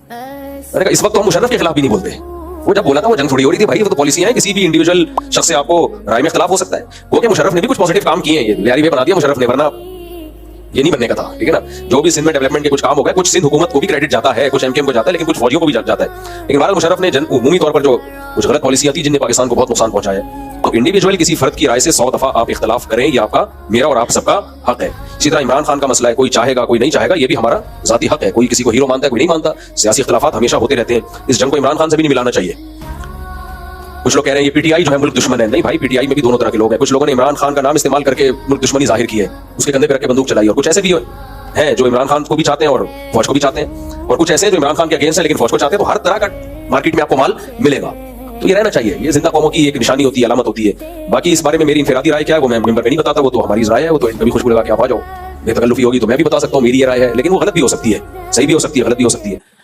मैंने कहा इस वक्त तो हम मुशर्रफ के खिलाफ भी नहीं बोलते। वो जब बोला था वो जंग थोड़ी हो रही थी भाई, वो तो पॉलिसी है, किसी भी इंडिविजुअल शख्स से आपको राय में इख्तिलाफ हो सकता है। वो क्या मुशर्रफ ने भी कुछ पॉजिटिव काम किए हैं, ये लियारी वे बना दिया मुशर्रफ ने, वरना ये नहीं बनने का था, ठीक है ना। जो भी सिंध में डेवलपमेंट के कुछ काम हो गए, कुछ सिंध हुकूमत को भी क्रेडिट जाता है, कुछ एमकेएम को जाता है, लेकिन कुछ फौजियों को भी जाता है। लेकिन बहरहाल मुशर्रफ ने उमूमी तौर पर जो कुछ गलत पॉलिसियां थी जिनने पाकिस्तान को बहुत नुकसान पहुंचाया है, तो इंडिविजुअल किसी फर्द की राय से 100 दफा आप इख्तिलाफ करें, ये आपका, मेरा और आप सबका हक है। इसी तरह इमरान खान का मसला है, कोई चाहेगा कोई नहीं चाहेगा, ये भी हमारा जाती हक है। कोई किसी को हीरो मानता है, कोई नहीं मानता, सियासी इख्तिलाफात हमेशा होते रहते हैं। इस जंग को इमरान खान से भी नहीं मिलाना चाहिए। कुछ लोग कह रहे हैं ये पीटीआई जो है मुल्क दुश्मन है। नहीं भाई, पीटीआई में भी दोनों तरह के लोग हैं। कुछ लोगों ने इमरान खान का नाम इस्तेमाल करके मुल्क दुश्मनी जाहिर की है, उसके कंधे पर रख के बंदूक चलाई, और कुछ ऐसे भी हैं जो इमरान खान को भी चाहते हैं और फौज को भी चाहते हैं, और कुछ ऐसे हैं जो इमरान खान के अगेंस्ट है लेकिन फौज को चाहते हैं। तो हर तरह का मार्केट में आपको माल मिलेगा, तो ये रहना चाहिए। ये जिंदा कौमों की एक निशानी होती है, अलामत होती है। बाकी इस बारे में मेरी इंफरादी राय क्या है वो मैं मिंबर पे नहीं बताता, वो तो हमारी राय है, वो तो कभी खुशबू लगा के आप आ जाओ, बेतकल्लुफी होगी तो मैं भी बता सकता हूँ मेरी ये राय है, लेकिन वो गलत भी हो सकती है, सही भी हो सकती है, गलत भी हो सकती है।